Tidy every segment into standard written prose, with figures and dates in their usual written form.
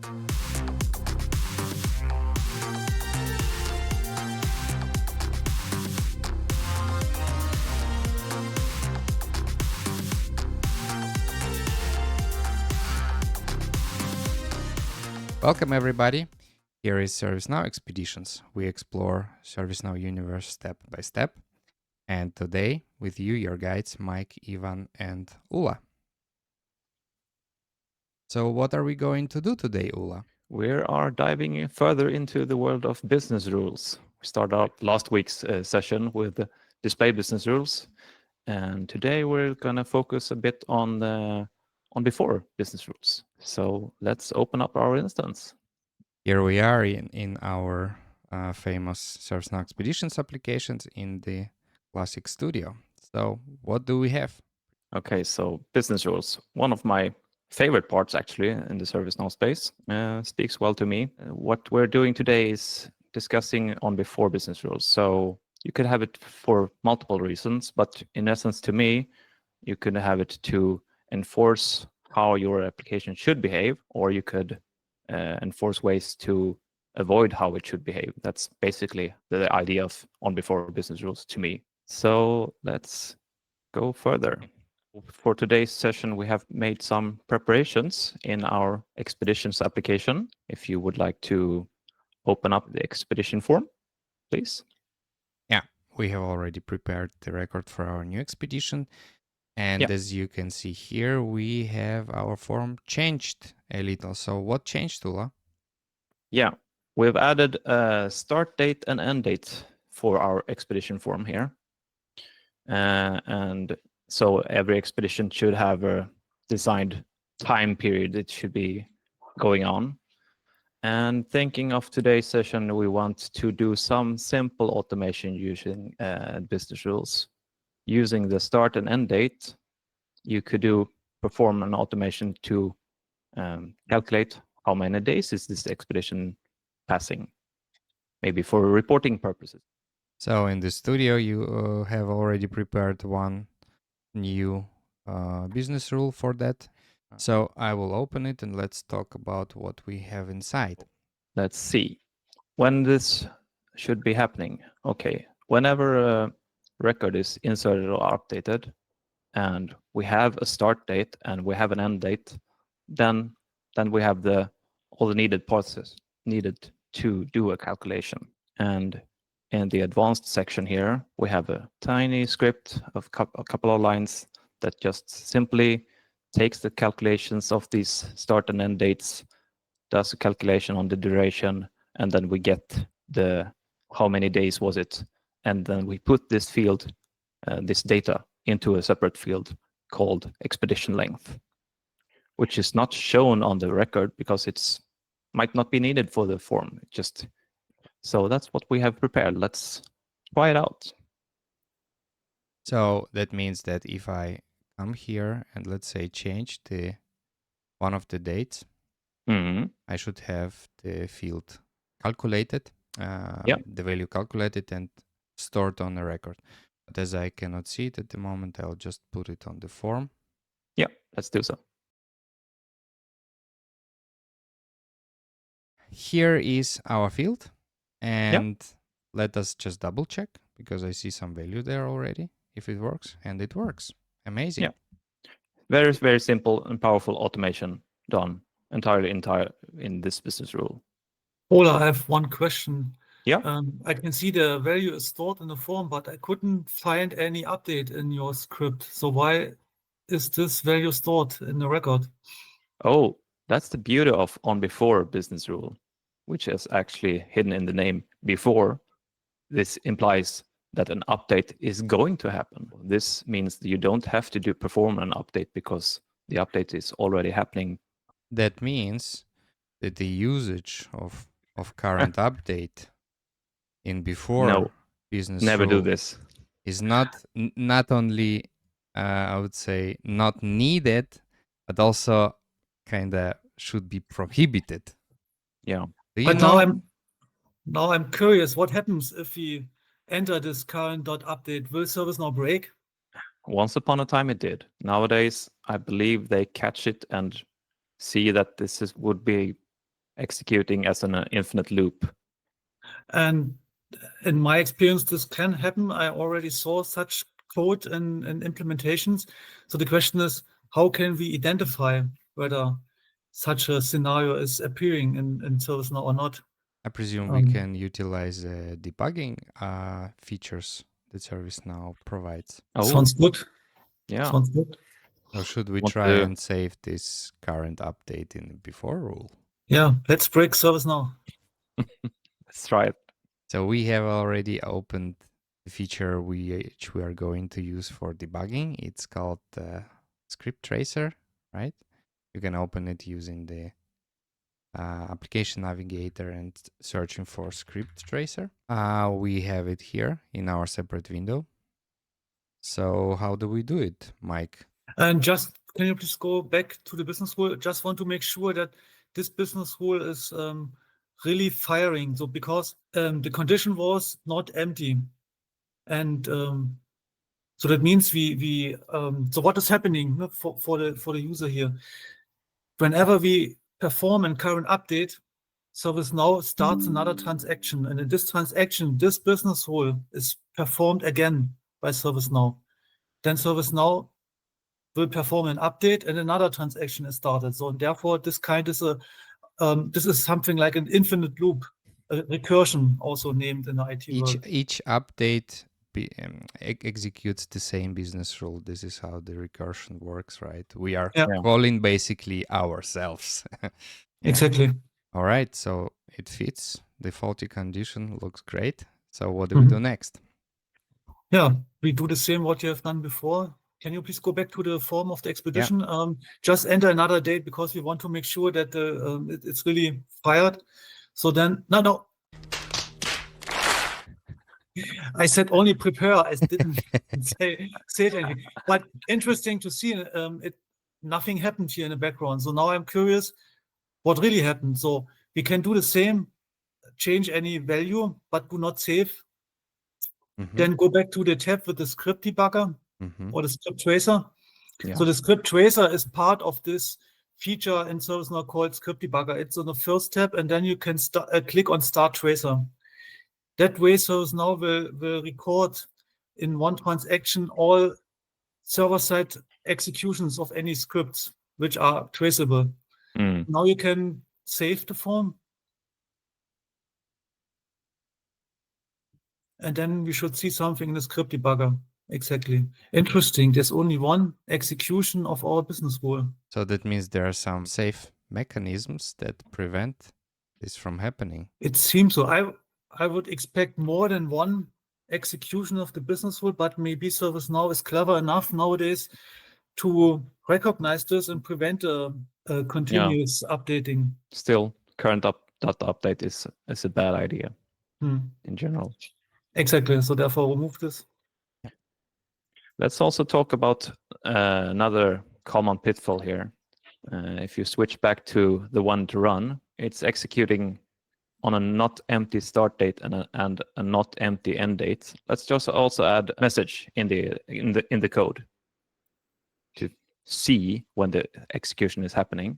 Welcome everybody. Here is ServiceNow Expeditions. We explore ServiceNow universe step by step. And today with you, your guides, Mike, Ivan, and Ula. So what are we going to do today, Ula? We are diving further into the world of business rules. We started out last week's session with display business rules. And today we're going to focus a bit on before business rules. So let's open up our instance. Here we are in our famous ServiceNow Expeditions applications in the Classic Studio. So what do we have? Okay, so business rules. One of my favorite parts actually in the ServiceNow space, speaks well to me. What we're doing today is discussing on before business rules. So you could have it for multiple reasons, but in essence to me, you could have it to enforce how your application should behave, or you could enforce ways to avoid how it should behave. That's basically the idea of on before business rules to me. So let's go further. For today's session, we have made some preparations in our Expeditions application. If you would like to open up the Expedition form, please. Yeah, we have already prepared the record for our new expedition. And as you can see here, we have our form changed a little. So what changed, Ula? Yeah, we've added a start date and end date for our expedition form here. And so every expedition should have a designed time period it should be going on. And thinking of today's session, we want to do some simple automation using business rules. Using the start and end date, you could perform an automation to calculate how many days is this expedition passing, maybe for reporting purposes. So in the studio, you have already prepared one new business rule for that. So I will open it and let's talk about what we have inside. Let's see when this should be happening. Okay, whenever a record is inserted or updated, and we have a start date and we have an end date, then we have all the needed process needed to do a calculation. And in the advanced section here, we have a tiny script of a couple of lines that just simply takes the calculations of these start and end dates, does a calculation on the duration, and then we get the how many days was it, and then we put this field, this data, into a separate field called expedition length, which is not shown on the record because it's might not be needed for the form. So that's what we have prepared. Let's try it out. So that means that if I come here and let's say change one of the dates, I should have the field calculated, the value calculated and stored on the record. But as I cannot see it at the moment, I'll just put it on the form. Yeah, let's do so. Here is our field. And let us just double check because I see some value there already, if it works. And it works. Amazing. Yeah. Very, very simple and powerful automation done entirely in this business rule. Ola, I have one question. Yeah. I can see the value is stored in the form, but I couldn't find any update in your script. So why is this value stored in the record? Oh, that's the beauty of on before business rule, which is actually hidden in the name before. This implies that an update is going to happen. This means that you don't have to perform an update because the update is already happening. That means that the usage of current update in before business never rule do this is not only I would say not needed, but also kind of should be prohibited. Yeah. But now I'm curious, what happens if we enter this current.update? Will ServiceNow break? Once upon a time it did. Nowadays, I believe they catch it and see that would be executing as an infinite loop. And in my experience, this can happen. I already saw such code in implementations. So the question is, how can we identify whether such a scenario is appearing in ServiceNow or not? I presume we can utilize debugging features that ServiceNow provides. Oh, sounds good. yeah. Sounds good. Or should we Want try to- and save this current update in the before rule? Yeah, let's break ServiceNow. Let's try it. So we have already opened the feature which we are going to use for debugging. It's called script tracer, right? You can open it using the application navigator and searching for script tracer. We have it here in our separate window. So how do we do it, Mike? And just, can you please go back to the business rule? Just want to make sure that this business rule is really firing. So because the condition was not empty. And so that means so what is happening for the user here? Whenever we perform a current update, ServiceNow starts another transaction. And in this transaction, this business rule is performed again by ServiceNow. Then ServiceNow will perform an update and another transaction is started. So and therefore, this kind is this is something like an infinite loop, a recursion also named in the IT world. Each update executes the same business rule. This is how the recursion works, right? We are calling basically ourselves. Exactly. All right, so it fits. The faulty condition looks great. So what do we do next? Yeah, we do the same what you have done before. Can you please go back to the form of the expedition? Just enter another date because we want to make sure that it's really fired. So then, no. I said only prepare. I didn't say it anything. But interesting to see. Nothing happened here in the background. So now I'm curious what really happened. So we can do the same, change any value, but do not save. Then go back to the tab with the script debugger or the script tracer. Yeah. So the script tracer is part of this feature in ServiceNow called script debugger. It's on the first tab, and then you can click on Start Tracer. That way, ServiceNow will record in one transaction all server-side executions of any scripts which are traceable. Now you can save the form. And then we should see something in the script debugger. Exactly. Interesting. There's only one execution of our business rule. So that means there are some safe mechanisms that prevent this from happening. It seems so. I would expect more than one execution of the business rule, but maybe ServiceNow is clever enough nowadays to recognize this and prevent a continuous updating. Still, current.update is a bad idea in general. Exactly. So therefore, remove this. Let's also talk about another common pitfall here. If you switch back to the one to run, it's executing on a not empty start date and a not empty end date. Let's just also add a message in the code to see when the execution is happening.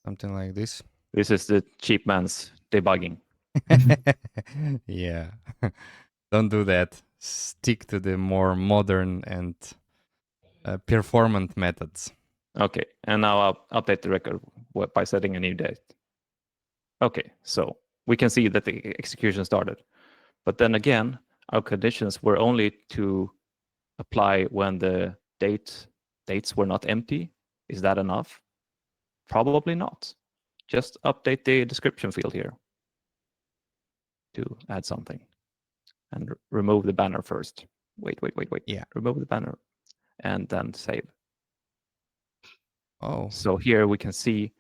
Something like this. This is the cheap man's debugging. Yeah. Don't do that. Stick to the more modern and performant methods. Okay, and now I'll update the record by setting a new date. Okay, so we can see that the execution started. But then again, our conditions were only to apply when the dates were not empty. Is that enough? Probably not. Just update the description field here to add something. And remove the banner first. Wait. Yeah. Remove the banner and then save. Oh. So here we can see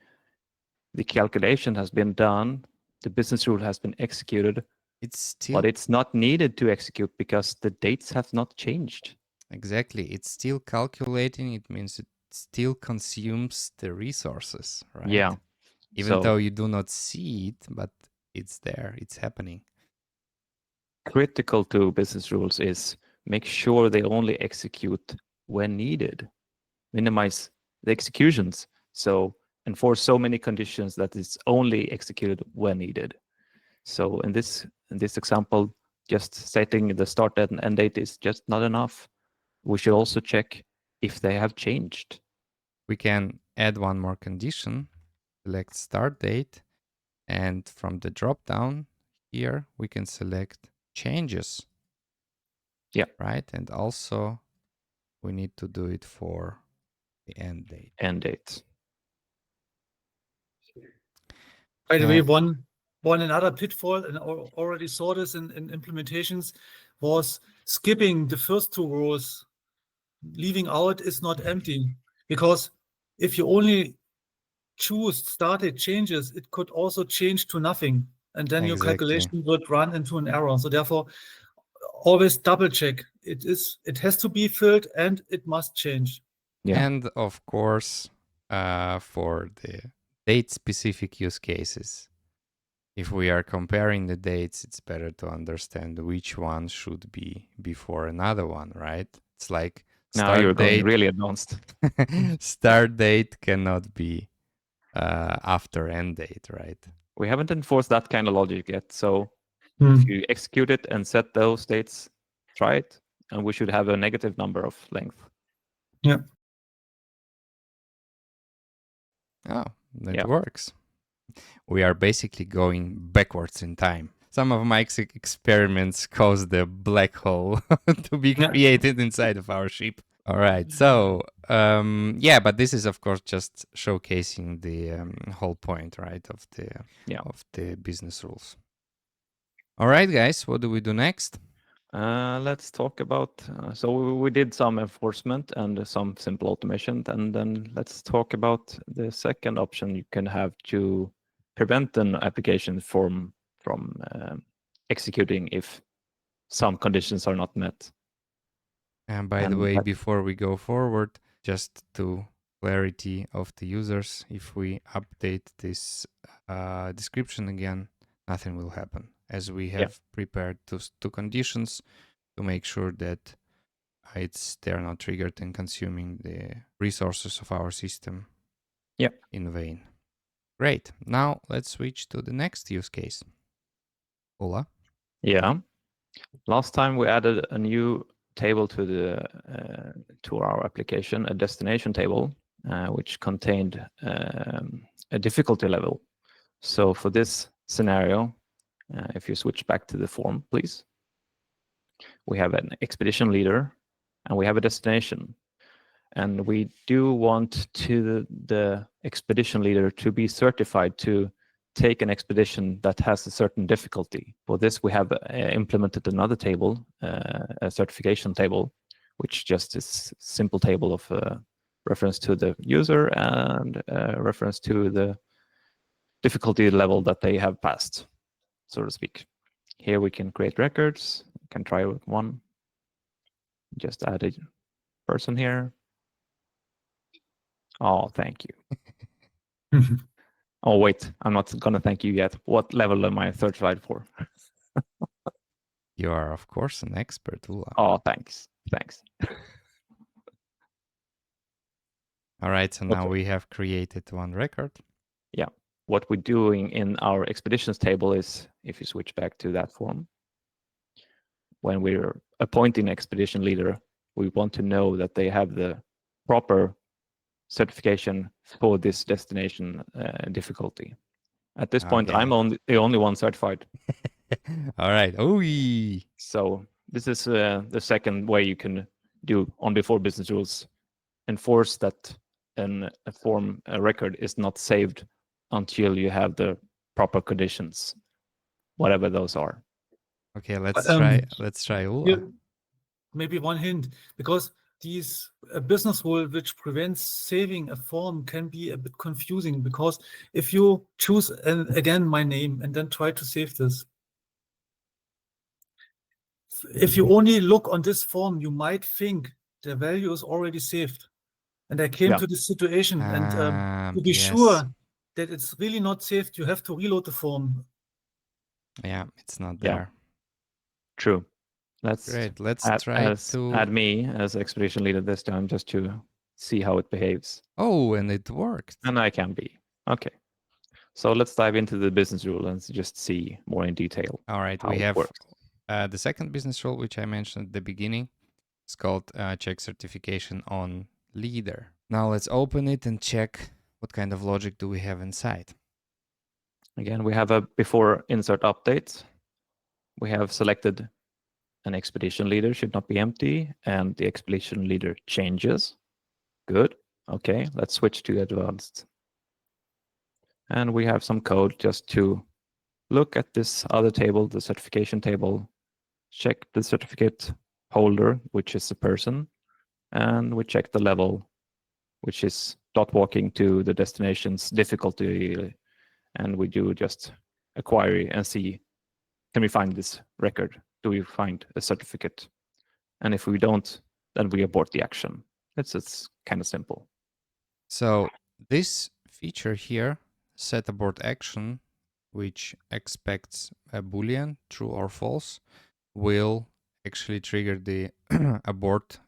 the calculation has been done. The business rule has been executed. But it's not needed to execute because the dates have not changed. Exactly. It's still calculating. It means it still consumes the resources, right? Yeah. Even though you do not see it, but it's there. It's happening. Critical to business rules is make sure they only execute when needed. Minimize the executions. So enforce so many conditions that it's only executed when needed. So in this example, just setting the start and end date is just not enough. We should also check if they have changed. We can add one more condition, select start date, and from the drop down here, we can select changes. Yeah. Right. And also we need to do it for the end date. End date. By the way, one another pitfall, and I already saw this in implementations, was skipping the first two rows. Leaving out is not empty, because if you only choose start date changes, it could also change to nothing, and then your calculation would run into an error. So therefore, always double check. It has to be filled and it must change. Yeah. And of course, for the date specific use cases, if we are comparing the dates, it's better to understand which one should be before another one, right? It's like now you're going really advanced. Start date cannot be after end date, right? We haven't enforced that kind of logic yet. So if you execute it and set those dates, try it, and we should have a negative number of length. Yeah. Oh, that works. We are basically going backwards in time. Some of my experiments caused the black hole to be created inside of our ship. All right. So, but this is, of course, just showcasing the whole point, right, of the business rules. All right, guys, what do we do next? Let's talk about, so we did some enforcement and some simple automation, and then let's talk about the second option you can have to prevent an application from executing if some conditions are not met. And by the way, before we go forward, just to clarity of the users, if we update this description again, nothing will happen, as we have prepared two conditions to make sure that they're not triggered and consuming the resources of our system in vain. Great. Now let's switch to the next use case. Ola? Yeah. Last time we added a new table to our application, a destination table, which contained a difficulty level. So for this scenario, if you switch back to the form, please, we have an expedition leader and we have a destination. And we do want the expedition leader to be certified to take an expedition that has a certain difficulty. For this, we have implemented another table, a certification table, which just is a simple table of reference to the user and reference to the difficulty level that they have passed, so to speak. Here we can create records. We can try with one. Just add a person here. Oh, thank you. Oh, wait, I'm not going to thank you yet. What level am I certified for? You are, of course, an expert, Ula. Oh, thanks. Thanks. All right, so now we have created one record. Yeah. What we're doing in our expeditions table is, if you switch back to that form, when we're appointing expedition leader, we want to know that they have the proper certification for this destination difficulty. At this point, I'm the only one certified. All right. Ooh. So this is the second way you can do on before business rules. Enforce that a record is not saved until you have the proper conditions, whatever those are. Okay, let's try Ula. Maybe one hint, because a business rule which prevents saving a form can be a bit confusing, because if you choose again my name and then try to save this, if you only look on this form, you might think the value is already saved. And I came to this situation, and to be sure that it's really not saved, you have to reload the form. Yeah, it's not there. True. Let's Great. Let's add, try to add me as expedition leader this time just to see how it behaves. Oh, and it worked. And I can be. Okay. So let's dive into the business rule and just see more in detail. All right, how we it have works. the second business rule, which I mentioned at the beginning. It's called check certification on leader. Now let's open it and check what kind of logic do we have inside. Again, we have a before insert update. We have selected an expedition leader should not be empty, and the expedition leader changes. Good. Okay, let's switch to advanced. And we have some code just to look at this other table, the certification table, check the certificate holder, which is the person, and we check the level, which is dot walking to the destination's difficulty, and we do just a query and see, can we find this record? Do we find a certificate? And if we don't, then we abort the action. It's kind of simple. So this feature here, setAbortAction, which expects a Boolean, true or false, will actually trigger the abort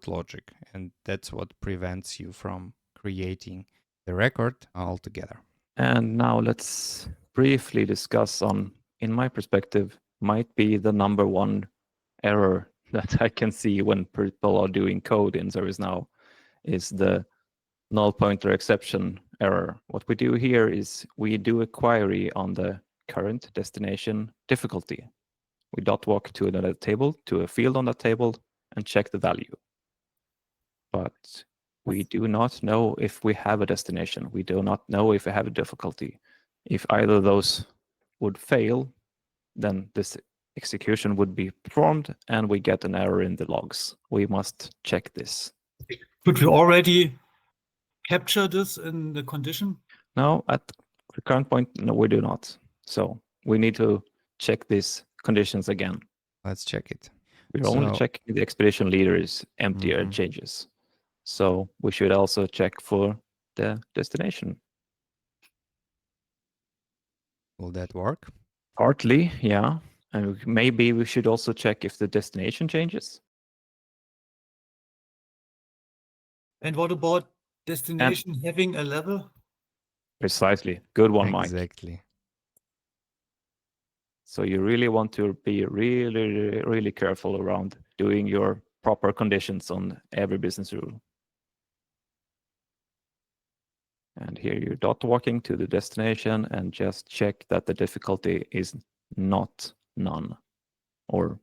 logic, and that's what prevents you from creating the record altogether. And now let's briefly discuss on, in my perspective, might be the number one error that I can see when people are doing code in ServiceNow is the null pointer exception error. What we do here is we do a query on the current destination difficulty. We dot walk to another table, to a field on that table, and check the value. But we do not know if we have a destination. We do not know if we have a difficulty. If either of those would fail, then this execution would be performed and we get an error in the logs. We must check this. Could we already capture this in the condition? No, at the current point, no, we do not. So we need to check these conditions again. Let's check it. We're only checking the expedition leader is empty or changes. So we should also check for the destination. Will that work? Partly, yeah. And maybe we should also check if the destination changes. And what about destination having a level? Precisely. Good one, Mike. Exactly. So you really want to be really, really careful around doing your proper conditions on every business rule. And here you're dot walking to the destination and just check that the difficulty is not none or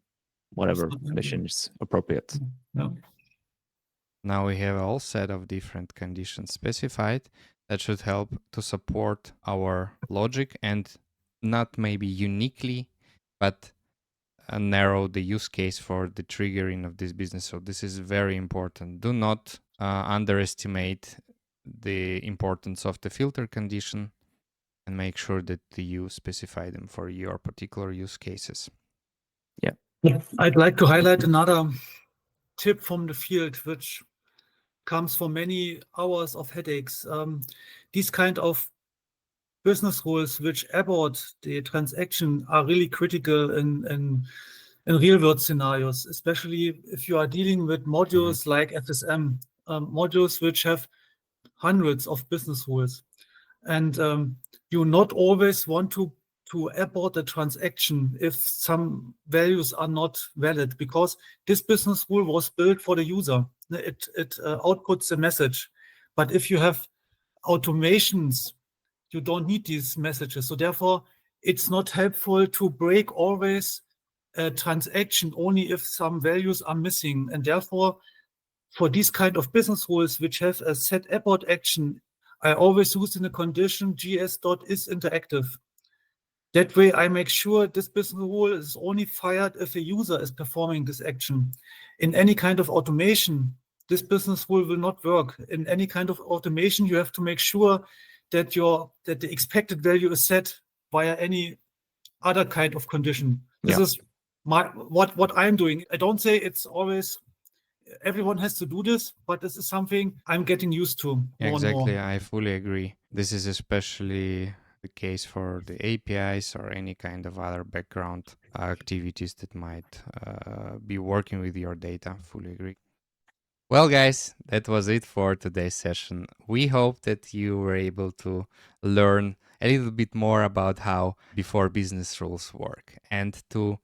whatever condition is appropriate. No. Now we have a whole set of different conditions specified that should help to support our logic and not maybe uniquely, but narrow the use case for the triggering of this business. So this is very important. Do not underestimate the importance of the filter condition and make sure that you specify them for your particular use cases. Yeah. I'd like to highlight another tip from the field, which comes from many hours of headaches. These kind of business rules which abort the transaction are really critical in real world scenarios, especially if you are dealing with modules like FSM, modules which have hundreds of business rules. And you not always want to abort the transaction if some values are not valid, because this business rule was built for the user. It outputs a message. But if you have automations, you don't need these messages. So therefore, it's not helpful to break always a transaction only if some values are missing. And therefore, for these kind of business rules which have a setAbortAction, I always use in the condition gs.isInteractive. That way I make sure this business rule is only fired if a user is performing this action. In any kind of automation, this business rule will not work. In any kind of automation, you have to make sure that the expected value is set via any other kind of condition. This is what I'm doing. I don't say it's always everyone has to do this, but this is something I'm getting used to more exactly. and more. I fully agree. This is especially the case for the APIs or any kind of other background activities that might be working with your data. Fully agree. Well, guys, that was it for today's session. We hope that you were able to learn a little bit more about how before business rules work. And to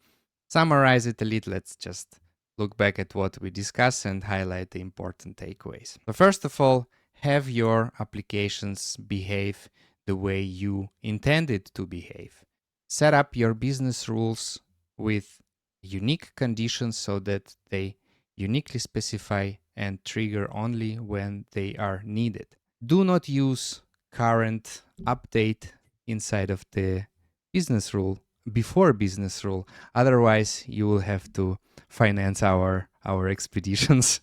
summarize it a little, let's just look back at what we discussed and highlight the important takeaways. So first of all, have your applications behave the way you intended to behave. Set up your business rules with unique conditions so that they uniquely specify and trigger only when they are needed. Do not use current update inside of the business rule before business rule. Otherwise, you will have to finance our expeditions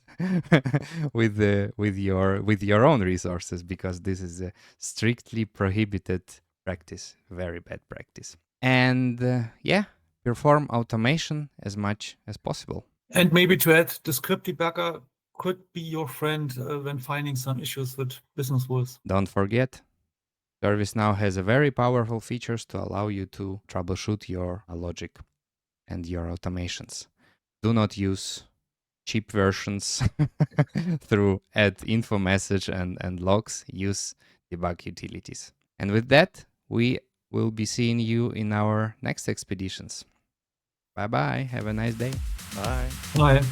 with your own resources, because this is a strictly prohibited practice, very bad practice. And yeah, perform automation as much as possible. And maybe to add, the script debugger could be your friend when finding some issues with business rules. Don't forget, ServiceNow has a very powerful features to allow you to troubleshoot your logic and your automations. Do not use cheap versions through add info message and logs. Use debug utilities. And with that, we will be seeing you in our next expeditions. Bye-bye. Have a nice day. Bye. Bye.